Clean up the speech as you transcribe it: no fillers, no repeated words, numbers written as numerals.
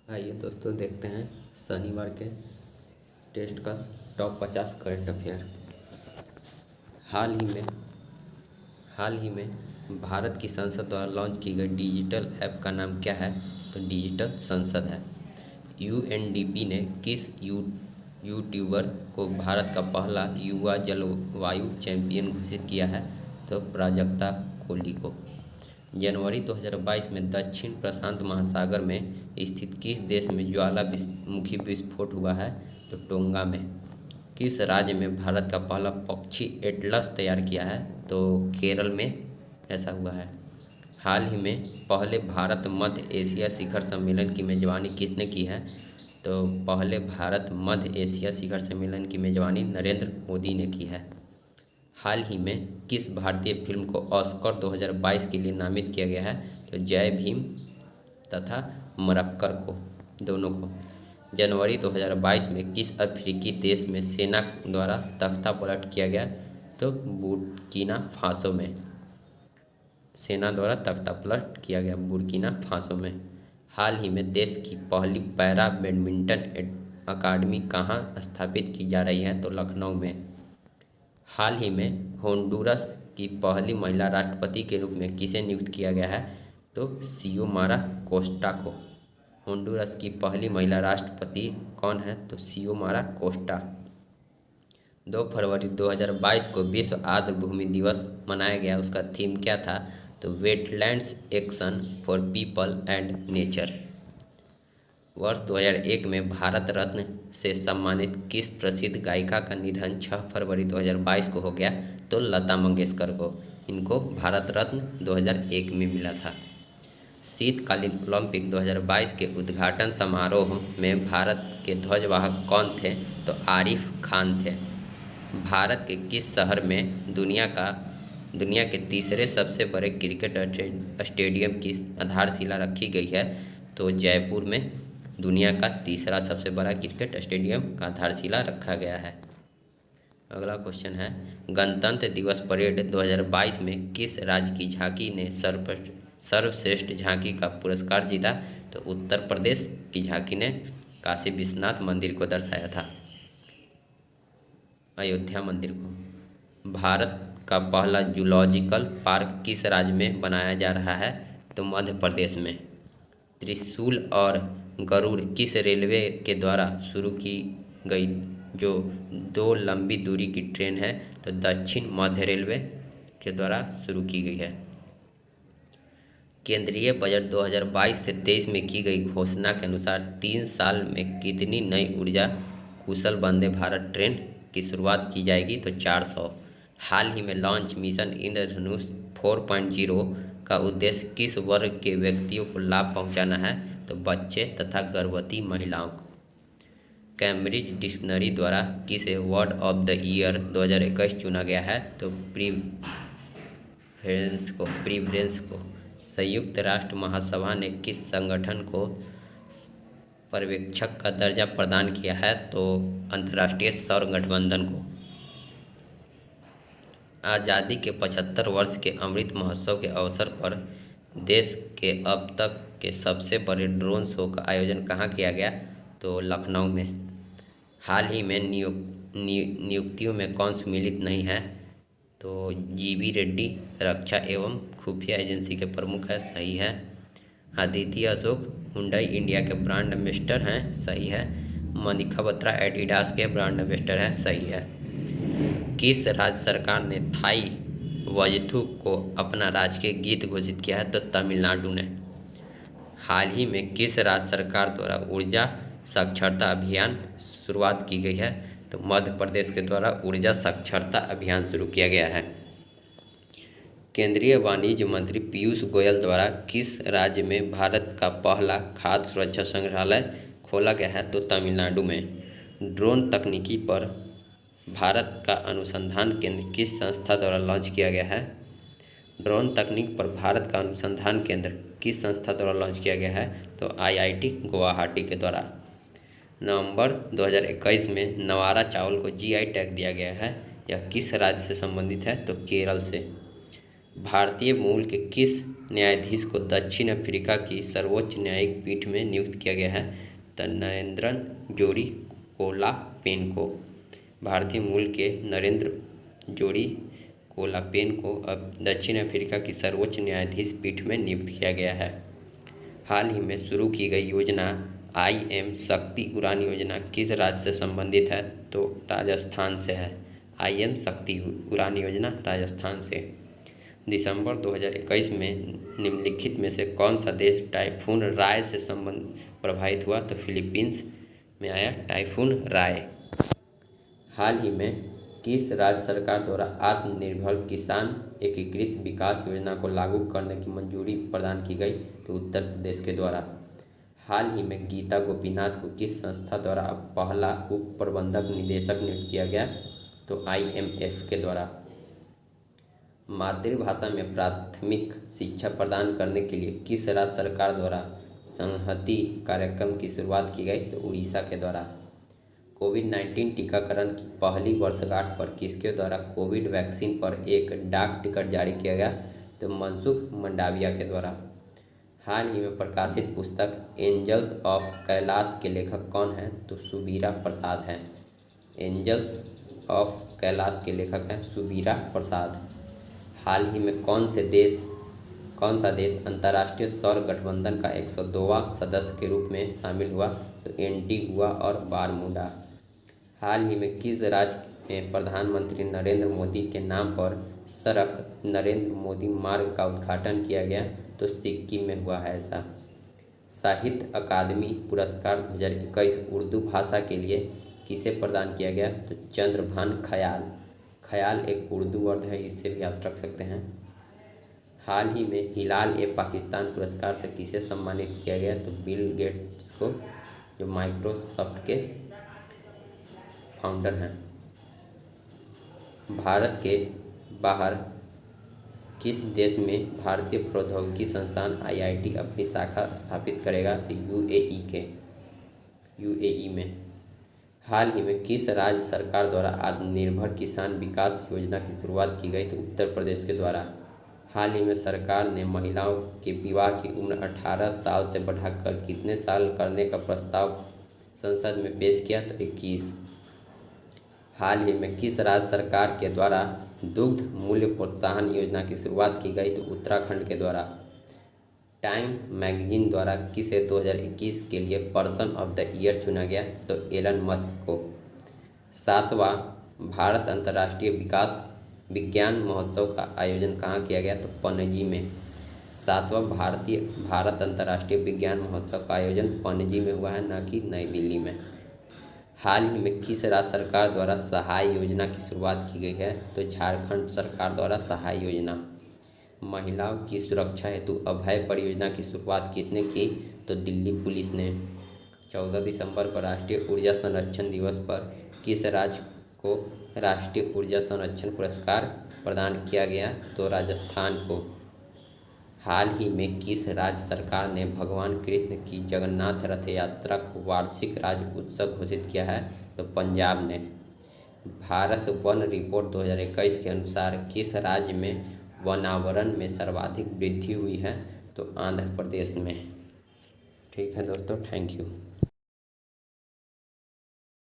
आइए दोस्तों देखते हैं शनिवार के टेस्ट का टॉप 50 करंट अफेयर। हाल ही में हाल ही में भारत की संसद द्वारा लॉन्च की गई डिजिटल ऐप का नाम क्या है? तो डिजिटल संसद है। यूएनडीपी ने किस यूट्यूबर को भारत का पहला युवा जलवायु चैंपियन घोषित किया है? तो प्राजक्ता कोली को। जनवरी 2022 में दक्षिण प्रशांत महासागर में स्थित किस देश में ज्वालामुखी विस्फोट हुआ है? तो टोंगा में। किस राज्य में भारत का पहला पक्षी एटलस तैयार किया है? तो केरल में ऐसा हुआ है। हाल ही में पहले भारत मध्य एशिया शिखर सम्मेलन की मेजबानी किसने की है? तो पहले भारत मध्य एशिया शिखर सम्मेलन की मेजबानी नरेंद्र मोदी ने की है। हाल ही में किस भारतीय फिल्म को ऑस्कर 2022 के लिए नामित किया गया है? तो जय भीम तथा मरक्कर को, दोनों को। जनवरी 2022 में किस अफ्रीकी देश में सेना द्वारा तख्ता पलट किया गया? तो बुर्किना फासो में सेना द्वारा तख्ता पलट किया गया बुर्किना फासो में। हाल ही में देश की पहली पैरा बैडमिंटन अकादमी कहाँ स्थापित की जा रही है? तो लखनऊ में। हाल ही में होंडुरस की पहली महिला राष्ट्रपति के रूप में किसे नियुक्त किया गया है? तो सियोमारा कोस्टा को। होंडुरस की पहली महिला राष्ट्रपति कौन है? तो सियोमारा कोस्टा। 2 फरवरी 2022 को विश्व आर्द्रभूमि दिवस मनाया गया। उसका थीम क्या था? तो wetlands action for people and nature. वर्ष 2001 में भारत रत्न से सम्मानित किस प्रसिद्ध गायिका का निधन 6 फरवरी 2022 को हो गया? तो लता मंगेशकर को। इनको भारत रत्न 2001 में मिला था। शीतकालीन ओलंपिक 2022 के उद्घाटन समारोह में भारत के ध्वजवाहक कौन थे? तो आरिफ खान थे। भारत के किस शहर में दुनिया के तीसरे सबसे बड़े क्रिकेट स्टेडियम की आधारशिला रखी गई है? तो जयपुर में दुनिया का तीसरा सबसे बड़ा क्रिकेट स्टेडियम का आधारशिला रखा गया है। अगला क्वेश्चन है, गणतंत्र दिवस परेड 2022 में किस राज्य की झांकी ने सर्वश्रेष्ठ झांकी का पुरस्कार जीता? तो उत्तर प्रदेश की झांकी ने काशी विश्वनाथ मंदिर को दर्शाया था, अयोध्या मंदिर को। भारत का पहला जूलॉजिकल पार्क किस राज्य में बनाया जा रहा है? तो मध्य प्रदेश में। त्रिशूल और गरुड़ किस रेलवे के द्वारा शुरू की गई जो 2 लंबी दूरी की ट्रेन है? तो दक्षिण मध्य रेलवे के द्वारा शुरू की गई है। केंद्रीय बजट 2022 से 23 में की गई घोषणा के अनुसार 3 साल में कितनी नई ऊर्जा कुशल वंदे भारत ट्रेन की शुरुआत की जाएगी? तो 400। हाल ही में लॉन्च मिशन इंद्रधनुष 4.0 का उद्देश्य किस वर्ग के व्यक्तियों को लाभ पहुंचाना है? तो बच्चे तथा गर्भवती महिलाओं को। कैम्ब्रिज डिक्शनरी द्वारा किसे वर्ड ऑफ द ईयर 2021 चुना गया है? तो प्रीफ्रेंस को। संयुक्त राष्ट्र महासभा ने किस संगठन को पर्यवेक्षक का दर्जा प्रदान किया है? तो अंतर्राष्ट्रीय सौर गठबंधन को। आज़ादी के 75 वर्ष के अमृत महोत्सव के अवसर पर देश के अब तक के सबसे बड़े ड्रोन शो का आयोजन कहाँ किया गया? तो लखनऊ में। हाल ही में नियुक्तियों में कौन सम्मिलित नहीं है? तो जीवी रेड्डी रक्षा एवं खुफिया एजेंसी के प्रमुख है, सही है। आदित्य अशोक हुंडई इंडिया के ब्रांड एम्बेसडर हैं, सही है। मनिका बत्रा एडिडास के ब्रांड एम्बेसडर है, सही है। किस राज्य सरकार ने थाई वजथू को अपना राजकीय गीत घोषित किया है? तो तमिलनाडु ने। हाल ही में किस राज्य सरकार द्वारा ऊर्जा साक्षरता अभियान शुरुआत की गई है? तो मध्य प्रदेश के द्वारा ऊर्जा साक्षरता अभियान शुरू किया गया है। केंद्रीय वाणिज्य मंत्री पीयूष गोयल द्वारा किस राज्य में भारत का पहला खाद्य सुरक्षा संग्रहालय खोला गया है? तो तमिलनाडु में। ड्रोन तकनीकी पर भारत का अनुसंधान केंद्र किस संस्था द्वारा लॉन्च किया गया है? ड्रोन तकनीक पर भारत का अनुसंधान केंद्र किस संस्था द्वारा लॉन्च किया गया है? तो आईआईटी गुवाहाटी के द्वारा। नवंबर 2021 में नवारा चावल को जीआई टैग दिया गया है। यह किस राज्य से संबंधित है? तो केरल से। भारतीय मूल के किस न्यायाधीश को दक्षिण अफ्रीका की सर्वोच्च न्यायिक पीठ में नियुक्त किया गया है? तो नरेंद्रन जोरी कोलापेन को। भारतीय मूल के नरेंद्र जोरी कोलापेन को अब दक्षिण अफ्रीका की सर्वोच्च न्यायाधीश पीठ में नियुक्त किया गया है। हाल ही में शुरू की गई योजना IM शक्ति उड़ान योजना किस राज्य से संबंधित है? तो राजस्थान से है। IM शक्ति उड़ान योजना राजस्थान से। दिसंबर 2021 में निम्नलिखित में से कौन सा देश टाइफून राय से प्रभावित हुआ? तो फिलीपींस में आया टाइफून राय। हाल ही में किस राज्य सरकार द्वारा आत्मनिर्भर किसान एकीकृत विकास योजना को लागू करने की मंजूरी प्रदान की गई? तो उत्तर प्रदेश के द्वारा। हाल ही में गीता गोपीनाथ को किस संस्था द्वारा पहला उप प्रबंधक निदेशक नियुक्त किया गया? तो IMF के द्वारा। मातृभाषा में प्राथमिक शिक्षा प्रदान करने के लिए किस राज्य सरकार द्वारा संहति कार्यक्रम की शुरुआत की गई? तो उड़ीसा के द्वारा। कोविड-19 टीकाकरण की पहली वर्षगांठ पर किसके द्वारा कोविड वैक्सीन पर एक डाक टिकट जारी किया गया? तो मनसुख मंडाविया के द्वारा। हाल ही में प्रकाशित पुस्तक एंजल्स ऑफ कैलाश के लेखक कौन हैं? तो सुबीरा प्रसाद हैं। एंजल्स ऑफ कैलाश के लेखक हैं सुबीरा प्रसाद। हाल ही में कौन सा देश अंतर्राष्ट्रीय सौर गठबंधन का 102वां सदस्य के रूप में शामिल हुआ? तो एंटीगुआ और बारमूडा। हाल ही में किस राज्य में प्रधानमंत्री नरेंद्र मोदी के नाम पर सड़क नरेंद्र मोदी मार्ग का उद्घाटन किया गया? तो सिक्किम में हुआ है ऐसा। साहित्य अकादमी पुरस्कार 2021 उर्दू भाषा के लिए किसे प्रदान किया गया? तो चंद्रभान ख्याल। ख्याल एक उर्दू वर्ड है, इससे भी आप रख सकते हैं। हाल ही में हिलाल-ए-पाकिस्तान पुरस्कार से किसे सम्मानित किया गया? तो बिल गेट्स को, जो माइक्रोसॉफ्ट के फाउंडर हैं। भारत के बाहर किस देश में भारतीय प्रौद्योगिकी संस्थान IIT अपनी शाखा स्थापित करेगा? तो UAE में। हाल ही में किस राज्य सरकार द्वारा आत्मनिर्भर किसान विकास योजना की शुरुआत की गई? तो उत्तर प्रदेश के द्वारा। हाल ही में सरकार ने महिलाओं के विवाह की उम्र 18 साल से बढ़ाकर कितने साल करने का प्रस्ताव संसद में पेश किया? तो 21। हाल ही में किस राज्य सरकार के द्वारा दुग्ध मूल्य प्रोत्साहन योजना की शुरुआत की गई? तो उत्तराखंड के द्वारा। टाइम मैगजीन द्वारा किसे 2021 के लिए पर्सन ऑफ द ईयर चुना गया? तो एलन मस्क को। 7वां भारत अंतर्राष्ट्रीय विज्ञान महोत्सव का आयोजन कहाँ किया गया? तो पणजी में। 7वां भारत अंतर्राष्ट्रीय विज्ञान महोत्सव का आयोजन पणजी में हुआ है, न कि नई दिल्ली में। हाल ही में किस राज्य सरकार द्वारा सहाय योजना की शुरुआत की गई है? तो झारखंड सरकार द्वारा सहाय योजना। महिलाओं की सुरक्षा हेतु अभय परियोजना की शुरुआत किसने की? तो दिल्ली पुलिस ने। 14 दिसंबर को राष्ट्रीय ऊर्जा संरक्षण दिवस पर किस राज्य को राष्ट्रीय ऊर्जा संरक्षण पुरस्कार प्रदान किया गया? तो राजस्थान को। हाल ही में किस राज्य सरकार ने भगवान कृष्ण की जगन्नाथ रथ यात्रा को वार्षिक राज्य उत्सव घोषित किया है? तो पंजाब ने। भारत वन रिपोर्ट 2021 के अनुसार किस राज्य में वनावरण में सर्वाधिक वृद्धि हुई है? तो आंध्र प्रदेश में। ठीक है दोस्तों, थैंक यू।